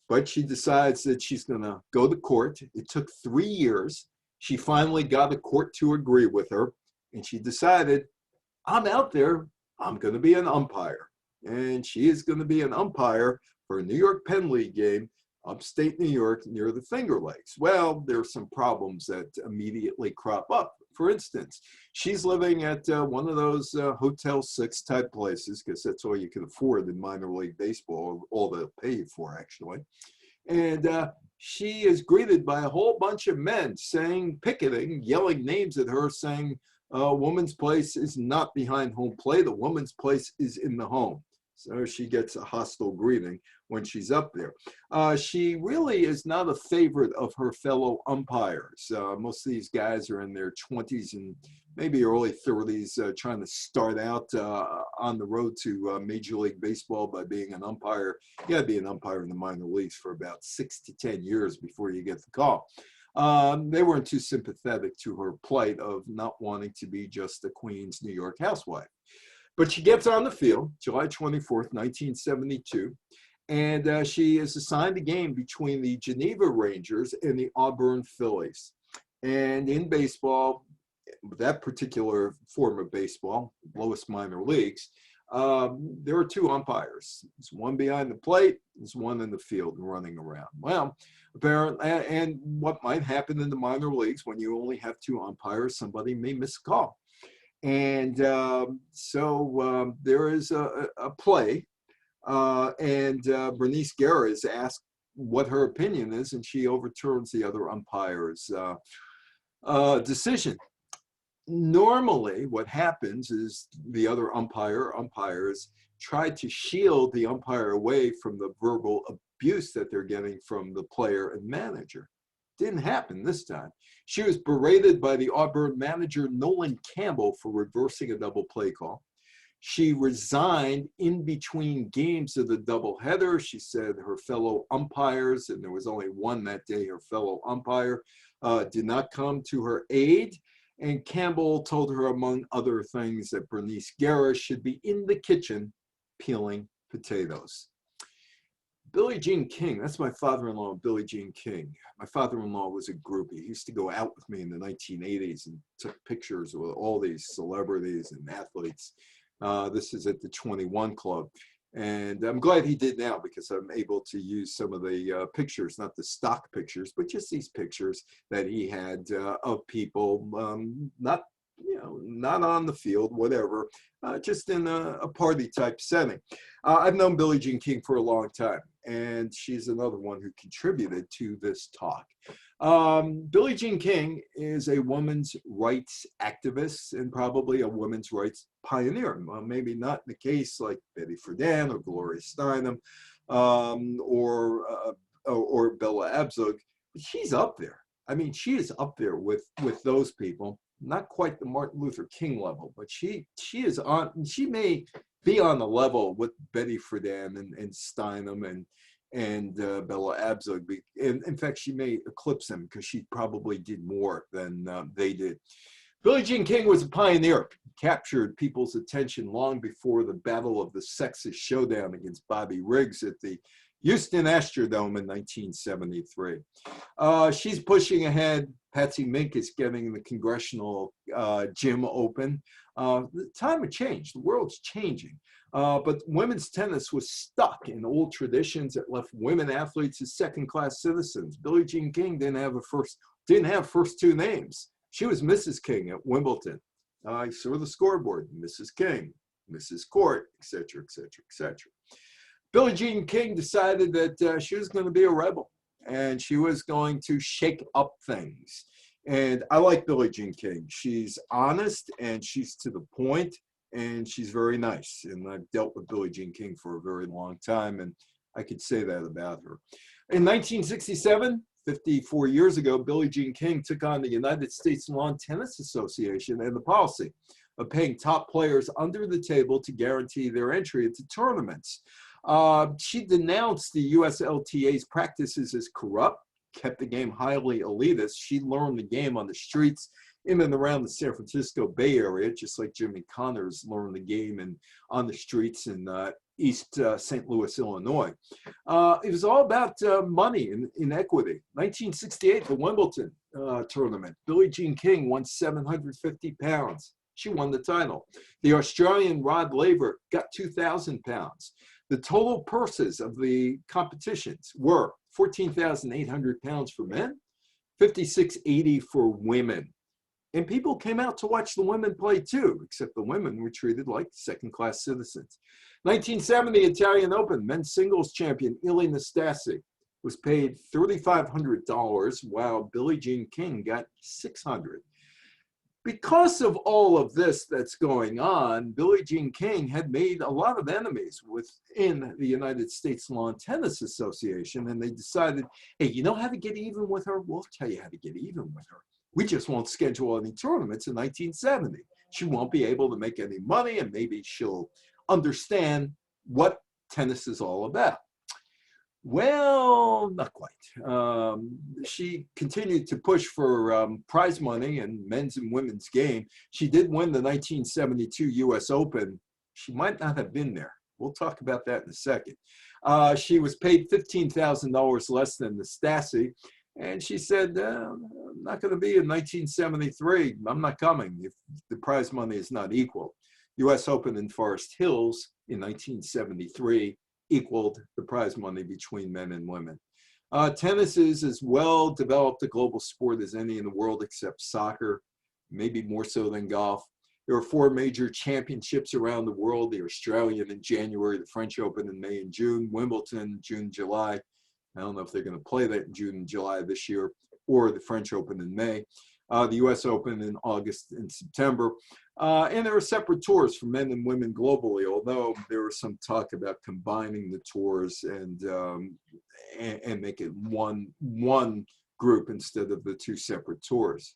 but she decides that she's going to go to court. It took 3 years. She finally got a court to agree with her, and she decided, I'm out there. I'm going to be an umpire. And she is going to be an umpire for a New York Penn League game, upstate New York, near the Finger Lakes. Well, there are some problems that immediately crop up. For instance, she's living at one of those Hotel 6 type places, because that's all you can afford in minor league baseball, all they'll pay you for, actually. And she is greeted by a whole bunch of men saying, picketing, yelling names at her, saying, a woman's place is not behind home plate. A woman's place is in the home. So she gets a hostile greeting when she's up there. She really is not a favorite of her fellow umpires. Most of these guys are in their 20s and maybe early 30s, trying to start out on the road to Major League Baseball by being an umpire. You got to be an umpire in the minor leagues for about 6 to 10 years before you get the call. They weren't too sympathetic to her plight of not wanting to be just a Queens, New York housewife. But she gets on the field, July 24th, 1972, and she is assigned a game between the Geneva Rangers and the Auburn Phillies. And in baseball, that particular form of baseball, lowest minor leagues, there are 2 umpires. There's one behind the plate, there's one in the field and running around. Well, apparently, and what might happen in the minor leagues when you only have 2 umpires, somebody may miss a call. And so there is a play, and Bernice Guerra is asked what her opinion is, and she overturns the other umpire's decision. Normally, what happens is the other umpires try to shield the umpire away from the verbal abuse that they're getting from the player and manager. Didn't happen this time. She was berated by the Auburn manager, Nolan Campbell, for reversing a double play call. She resigned in between games of the doubleheader. She said her fellow umpires, and there was only one that day, her fellow umpire, did not come to her aid. And Campbell told her, among other things, that Bernice Guerra should be in the kitchen peeling potatoes. Billie Jean King, that's my father-in-law, Billie Jean King. My father-in-law was a groupie. He used to go out with me in the 1980s and took pictures with all these celebrities and athletes. This is at the 21 Club. And I'm glad he did now, because I'm able to use some of the pictures, not the stock pictures, but just these pictures that he had of people, not on the field, whatever, just in a party type setting. I've known Billie Jean King for a long time, and she's another one who contributed to this talk. Billie Jean King is a women's rights activist and probably a women's rights pioneer. Maybe not in the case like Betty Friedan or Gloria Steinem or Bella Abzug, but she's up there. I mean, she is up there with those people. Not quite the Martin Luther King level, but she is on. She may be on the level with Betty Friedan and Steinem and Bella Abzug. And in fact, she may eclipse them because she probably did more than they did. Billie Jean King was a pioneer, captured people's attention long before the Battle of the Sexes showdown against Bobby Riggs at the Houston Astrodome in 1973. She's pushing ahead. Patsy Mink is getting the congressional gym open. The time had changed. The world's changing. But women's tennis was stuck in old traditions that left women athletes as second-class citizens. Billie Jean King didn't have first two names. She was Mrs. King at Wimbledon. I saw the scoreboard: Mrs. King, Mrs. Court, etc., etc., etc. Billie Jean King decided that she was going to be a rebel and she was going to shake up things. And I like Billie Jean King. She's honest and she's to the point and she's very nice. And I've dealt with Billie Jean King for a very long time, and I could say that about her. In 1967, 54 years ago, Billie Jean King took on the United States Lawn Tennis Association and the policy of paying top players under the table to guarantee their entry into tournaments. She denounced the USLTA's practices as corrupt, kept the game highly elitist. She learned the game on the streets in and around the San Francisco Bay Area, just like Jimmy Connors learned the game on the streets in East St. Louis, Illinois. It was all about money and inequity. 1968, the Wimbledon tournament, Billie Jean King won 750 pounds. She won the title. The Australian Rod Laver got 2,000 pounds. The total purses of the competitions were 14,800 pounds for men, 5,680 for women. And people came out to watch the women play too, except the women were treated like second-class citizens. 1970 Italian Open, men's singles champion Ilie Nastase was paid $3,500, while Billie Jean King got $600. Because of all of this that's going on, Billie Jean King had made a lot of enemies within the United States Lawn Tennis Association, and they decided, hey, you know how to get even with her? We'll tell you how to get even with her. We just won't schedule any tournaments in 1970. She won't be able to make any money, and maybe she'll understand what tennis is all about. Well, not quite. She continued to push for prize money and men's and women's game. She did win the 1972 US Open. She might not have been there. We'll talk about that in a second. She was paid $15,000 less than Nastase. And she said, I'm not going to be in 1973. I'm not coming if the prize money is not equal. US Open in Forest Hills in 1973 equaled the prize money between men and women. Tennis is as well developed a global sport as any in the world except soccer, maybe more so than golf. There are 4 major championships around the world: the Australian in January, the French Open in May and June, Wimbledon, June, July. I don't know if they're going to play that in June and July this year, or the French Open in May. The US Open in August and September. And there are separate tours for men and women globally, although there was some talk about combining the tours and make it one group instead of the 2 separate tours.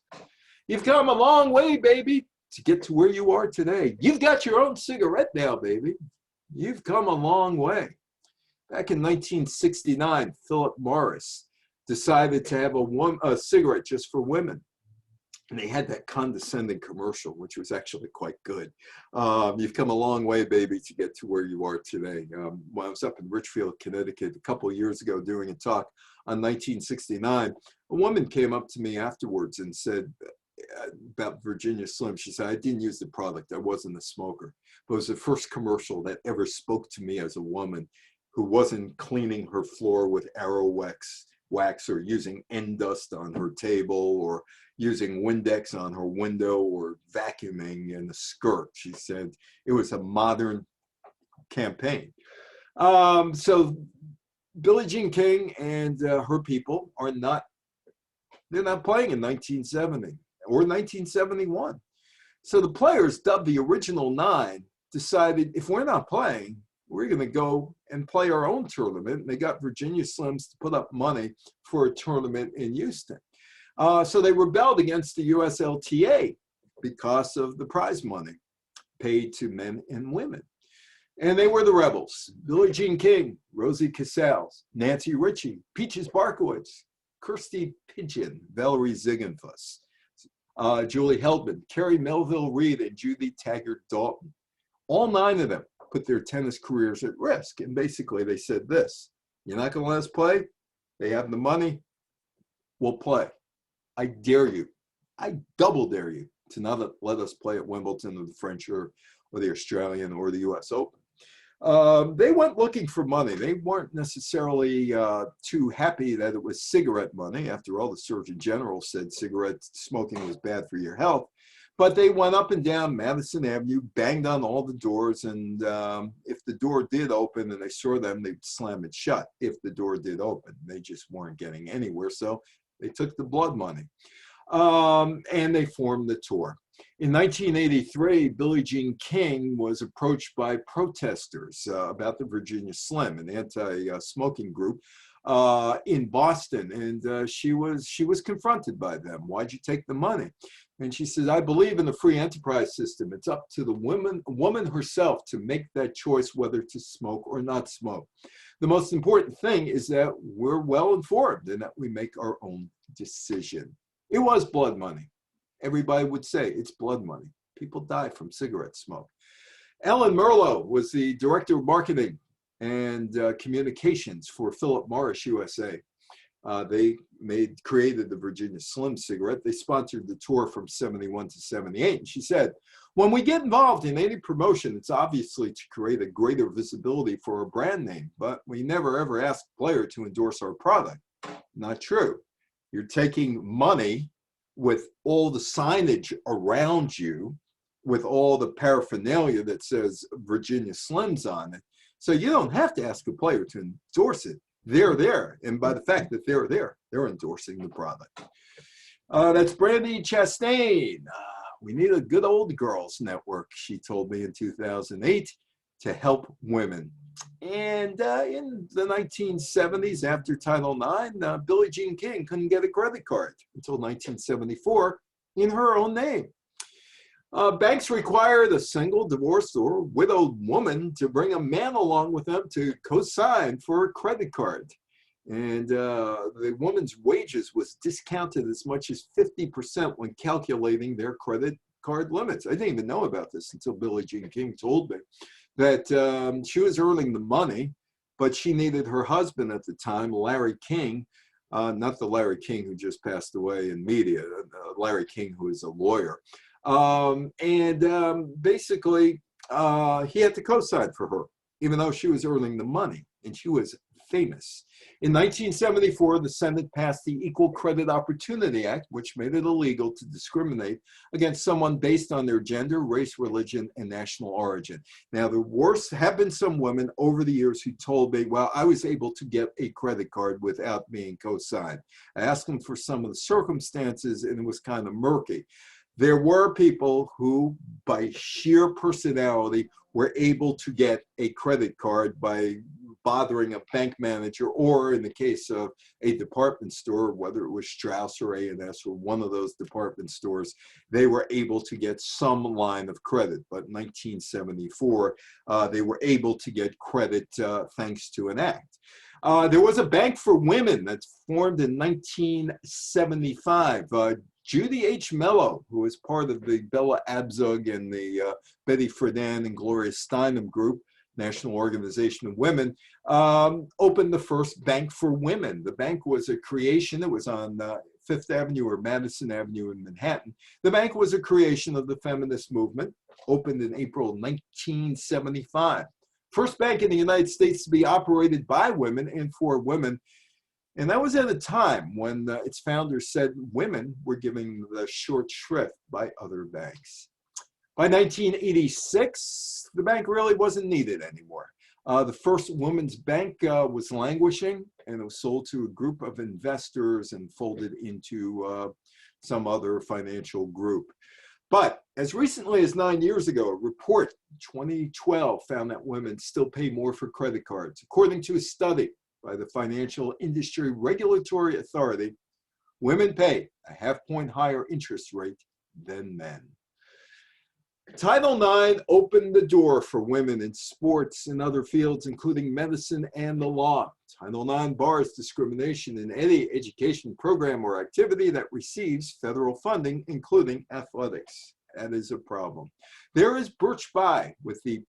You've come a long way, baby, to get to where you are today. You've got your own cigarette now, baby. You've come a long way. Back in 1969, Philip Morris decided to have a cigarette just for women. And they had that condescending commercial, which was actually quite good. You've come a long way, baby, to get to where you are today. When I was up in Richfield, Connecticut, a couple of years ago doing a talk on 1969, a woman came up to me afterwards and said about Virginia Slim. She said, I didn't use the product. I wasn't a smoker. But it was the first commercial that ever spoke to me as a woman who wasn't cleaning her floor with Arrow wax or using end dust on her table or using Windex on her window or vacuuming in a skirt. She said it was a modern campaign. So Billie Jean King and her people are not, they're not playing in 1970 or 1971. So the players, dubbed the original 9, decided if we're not playing, we're going to go and play our own tournament. And they got Virginia Slims to put up money for a tournament in Houston. So they rebelled against the USLTA because of the prize money paid to men and women. And they were the rebels. Billie Jean King, Rosie Casals, Nancy Ritchie, Peaches Barkowitz, Kirsty Pigeon, Valerie Ziegenfuss, Julie Heldman, Carrie Melville Reed, and Judy Taggart Dalton. All 9 of them put their tennis careers at risk. And basically they said this, you're not going to let us play? They have the money, we'll play. I dare you, I double dare you to not let us play at Wimbledon or the French or the Australian or the US Open. They went looking for money. They weren't necessarily too happy that it was cigarette money. After all, the Surgeon General said cigarette smoking was bad for your health. But they went up and down Madison Avenue, banged on all the doors, and if the door did open and they saw them, they'd slam it shut. If the door did open, they just weren't getting anywhere. So they took the blood money, and they formed the tour. In 1983, Billie Jean King was approached by protesters about the Virginia Slim, an anti-smoking group in Boston, and she was confronted by them. Why'd you take the money? And she says, I believe in the free enterprise system. It's up to the woman herself to make that choice whether to smoke or not smoke. The most important thing is that we're well informed and that we make our own decision. It was blood money. Everybody would say it's blood money. People die from cigarette smoke. Ellen Merlo was the director of marketing and communications for Philip Morris USA. They created the Virginia Slim cigarette. They sponsored the tour from 71 to 78. And she said, when we get involved in any promotion, it's obviously to create a greater visibility for our brand name, but we never ever ask the player to endorse our product. Not true. You're taking money with all the signage around you, with all the paraphernalia that says Virginia Slims on it. So you don't have to ask a player to endorse it. They're there. And by the fact that they're there, they're endorsing the product. That's Brandy Chastain. We need a good old girls network, she told me in 2008, to help women. And in the 1970s, after Title IX, Billie Jean King couldn't get a credit card until 1974 in her own name. Banks required a single, divorced, or widowed woman to bring a man along with them to co-sign for a credit card. And the woman's wages was discounted as much as 50% when calculating their credit card limits. I didn't even know about this until Billie Jean King told me that she was earning the money, but she needed her husband at the time, Larry King, not the Larry King who just passed away in media, Larry King who is a lawyer. Basically, he had to co-sign for her, even though she was earning the money, and she was famous. In 1974, the Senate passed the Equal Credit Opportunity Act, which made it illegal to discriminate against someone based on their gender, race, religion, and national origin. Now, there have been some women over the years who told me, well, I was able to get a credit card without being co-signed. I asked them for some of the circumstances, and it was kind of murky. There were people who, by sheer personality, were able to get a credit card by bothering a bank manager, or in the case of a department store, whether it was Strauss or A&S or one of those department stores, they were able to get some line of credit. But in 1974, they were able to get credit thanks to an act. There was a bank for women that's formed in 1975. Judy H. Mello, who was part of the Bella Abzug and the Betty Friedan and Gloria Steinem group, National Organization of Women, opened the first bank for women. The bank was a creation. It was on Fifth Avenue or Madison Avenue in Manhattan. The bank was a creation of the feminist movement, opened in April 1975. First bank in the United States to be operated by women and for women. And that was at a time when its founders said women were giving the short shrift by other banks. By 1986, the bank really wasn't needed anymore. The first women's bank was languishing, and it was sold to a group of investors and folded into some other financial group. But as recently as 9 years ago, a report, 2012, found that women still pay more for credit cards. According to a study by the Financial Industry Regulatory Authority, women pay a half-point higher interest rate than men. Title IX opened the door for women in sports and other fields, including medicine and the law. Title IX bars discrimination in any education program or activity that receives federal funding, including athletics. That is a problem. There is Birch Bayh with the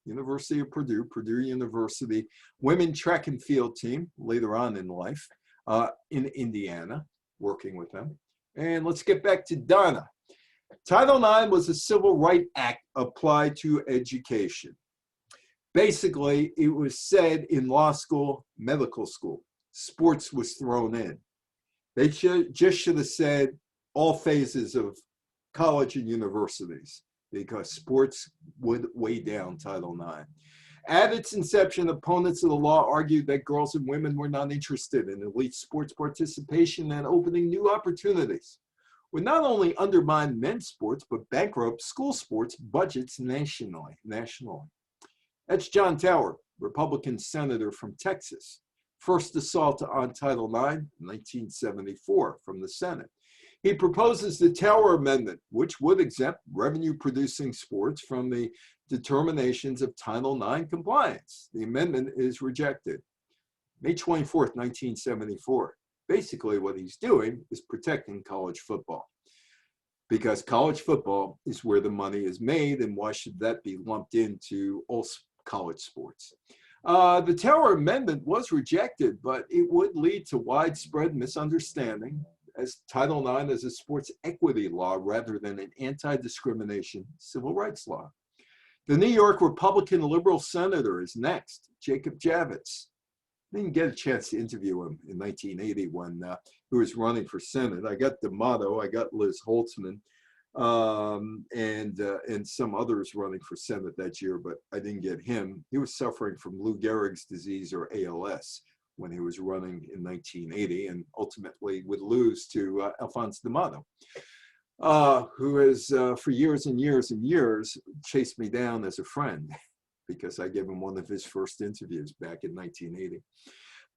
University of Purdue University women track and field team later on in life in Indiana, working with them. And let's get back to Donna. Title IX was a civil rights act applied to education. Basically, it was said in law school, medical school, sports was thrown in. They just should have said all phases of college and universities, because sports would weigh down Title IX. At its inception, opponents of the law argued that girls and women were not interested in elite sports participation and opening new opportunities. Would not only undermine men's sports, but bankrupt school sports budgets nationally. That's John Tower, Republican senator from Texas. First assault on Title IX, 1974, from the Senate. He proposes the Tower Amendment, which would exempt revenue-producing sports from the determinations of Title IX compliance. The amendment is rejected. May 24th, 1974. Basically, what he's doing is protecting college football, because college football is where the money is made, and why should that be lumped into all college sports? The Tower Amendment was rejected, but it would lead to widespread misunderstanding, as Title IX is a sports equity law rather than an anti-discrimination civil rights law. The New York Republican liberal senator is next, Jacob Javits. I didn't get a chance to interview him in 1980 when he was running for Senate. I got D'Amato, I got Liz Holtzman, and some others running for Senate that year, but I didn't get him. He was suffering from Lou Gehrig's disease, or ALS, when he was running in 1980, and ultimately would lose to Alphonse D'Amato, who has for years and years and years chased me down as a friend, because I gave him one of his first interviews back in 1980.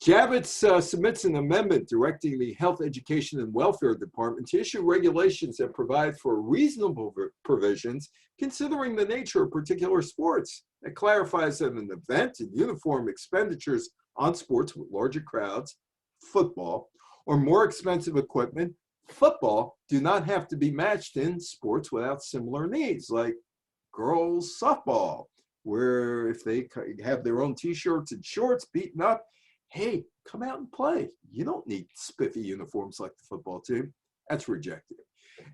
Javits submits an amendment directing the Health, Education, and Welfare Department to issue regulations that provide for reasonable provisions considering the nature of particular sports. It clarifies that an event and uniform expenditures on sports with larger crowds, football, or more expensive equipment, football, do not have to be matched in sports without similar needs, like girls softball, where if they have their own t-shirts and shorts beaten up, hey, come out and play. You don't need spiffy uniforms like the football team. That's rejected.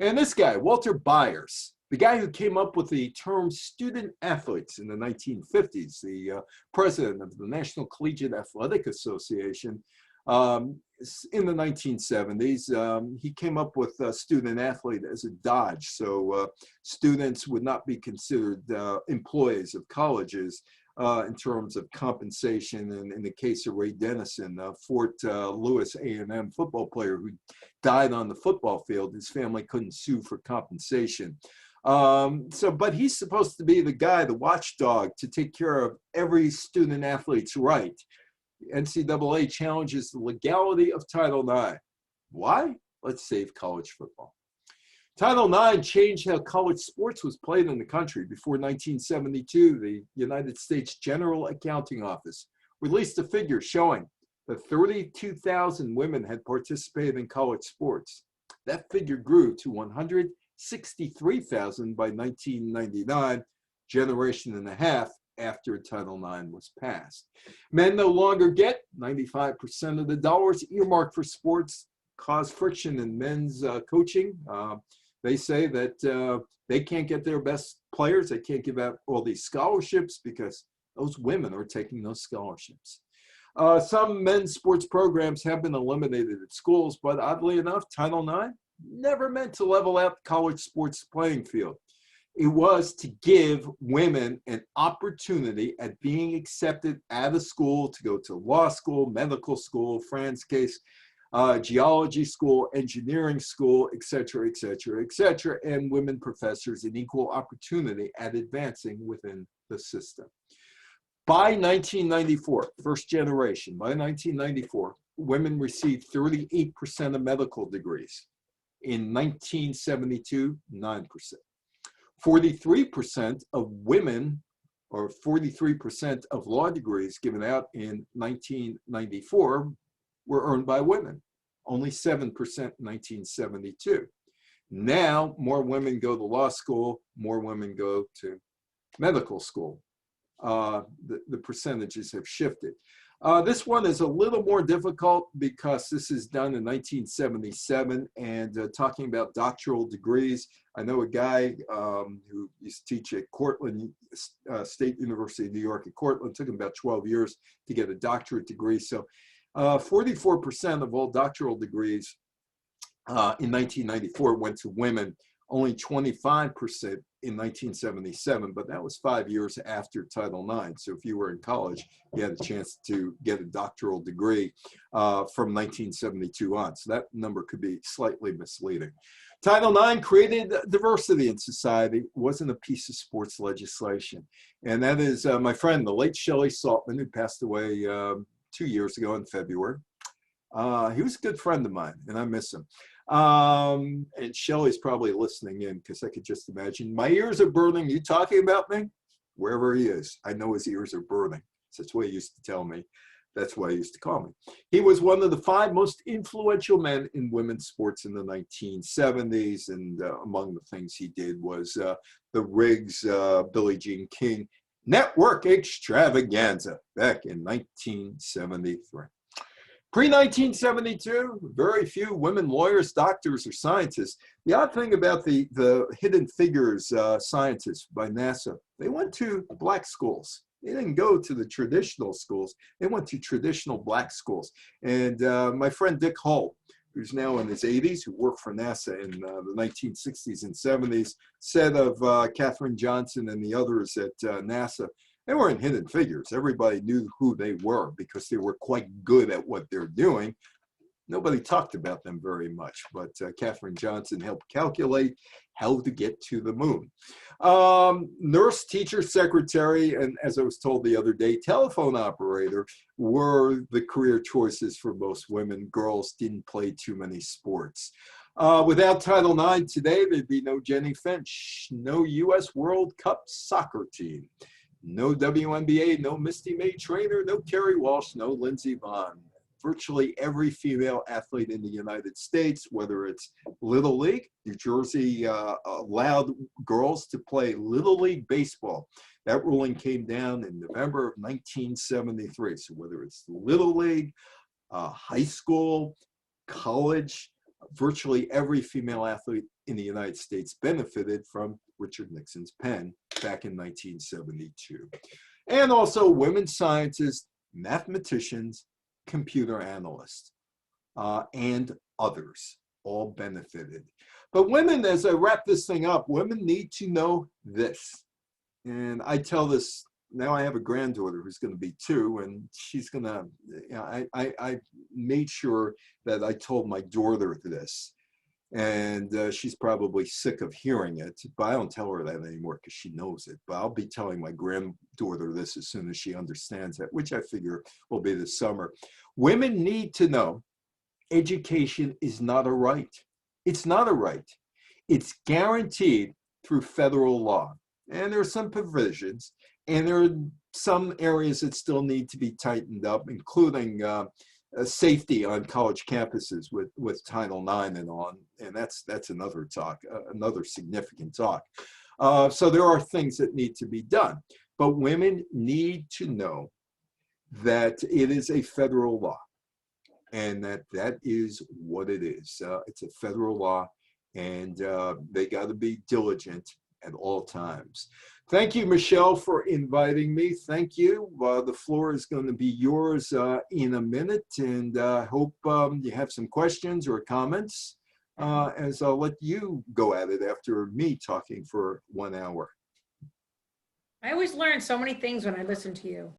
And this guy, Walter Byers, the guy who came up with the term student athletes in the 1950s, the president of the National Collegiate Athletic Association, in the 1970s, he came up with student athlete as a dodge. So students would not be considered employees of colleges in terms of compensation. And in the case of Ray Dennison, Fort Lewis A&M football player who died on the football field, his family couldn't sue for compensation. But he's supposed to be the guy, the watchdog, to take care of every student athlete's right. NCAA challenges the legality of Title IX. Why? Let's save college football. Title IX changed how college sports was played in the country. Before 1972, the United States General Accounting Office released a figure showing that 32,000 women had participated in college sports. That figure grew to 163,000 by 1999, generation and a half after Title IX was passed. Men no longer get 95% of the dollars earmarked for sports, cause friction in men's coaching. They say that they can't get their best players. They can't give out all these scholarships because those women are taking those scholarships. Some men's sports programs have been eliminated at schools, but oddly enough, Title IX never meant to level out the college sports playing field. It was to give women an opportunity at being accepted out of school to go to law school, medical school, Fran's case, geology school, engineering school, et cetera, and women professors an equal opportunity at advancing within the system. By 1994, first generation, by 1994, women received 38% of medical degrees. In 1972, 9%. 43% of women, or 43% of law degrees given out in 1994 were earned by women. Only 7% in 1972. Now, more women go to law school, more women go to medical school. The percentages have shifted. This one is a little more difficult because this is done in 1977 and talking about doctoral degrees. I know a guy who used to teach at Cortland, State University of New York at Cortland. It took him about 12 years to get a doctorate degree. So 44% of all doctoral degrees in 1994 went to women, only 25% in 1977, but that was 5 years after Title IX. So if you were in college, you had a chance to get a doctoral degree from 1972 on. So that number could be slightly misleading. Title IX created diversity in society. It wasn't a piece of sports legislation. And that is my friend, the late Shelley Saltman, who passed away 2 years ago in February. He was a good friend of mine, and I miss him. And Shelley's probably listening in because I could just imagine. My ears are burning. You talking about me? Wherever he is, I know his ears are burning. So that's what he used to tell me. That's why he used to call me. He was one of the 5 most influential men in women's sports in the 1970s. And among the things he did was the Riggs, Billie Jean King Network Extravaganza back in 1973. Pre-1972, very few women lawyers, doctors, or scientists. The odd thing about the Hidden Figures scientists by NASA, they went to black schools. They didn't go to the traditional schools. They went to traditional black schools. And my friend Dick Hull, who's now in his 80s, who worked for NASA in the 1960s and 70s, said of Katherine Johnson and the others at NASA, they weren't hidden figures. Everybody knew who they were because they were quite good at what they're doing. Nobody talked about them very much, but Katherine Johnson helped calculate how to get to the moon. Nurse, teacher, secretary, and as I was told the other day, telephone operator were the career choices for most women. Girls didn't play too many sports. Without Title IX today, there'd be no Jenny Finch, no U.S. World Cup soccer team, no WNBA, no Misty May Trainer, no Kerry Walsh, no Lindsey Vonn. Virtually every female athlete in the United States, whether it's Little League, New Jersey allowed girls to play Little League baseball. That ruling came down in November of 1973. So whether it's Little League, high school, college, virtually every female athlete in the United States benefited from Richard Nixon's pen back in 1972. And also women scientists, mathematicians, computer analysts, and others all benefited. But women, as I wrap this thing up, women need to know this. And I tell this, now I have a granddaughter who's going to be 2, and she's going to, you know, I made sure that I told my daughter this. And she's probably sick of hearing it, but I don't tell her that anymore because she knows it. But I'll be telling my granddaughter this as soon as she understands it, which I figure will be this summer. Women need to know education is not a right. It's not a right. It's guaranteed through federal law. And there are some provisions. And there are some areas that still need to be tightened up, including safety on college campuses with Title IX and on. And that's another talk, another significant talk. So there are things that need to be done. But women need to know that it is a federal law and that is what it is. It's a federal law, and they got to be diligent at all times. Thank you, Michelle, for inviting me. Thank you. The floor is going to be yours in a minute, and I hope you have some questions or comments as I'll let you go at it after me talking for 1 hour. I always learn so many things when I listen to you.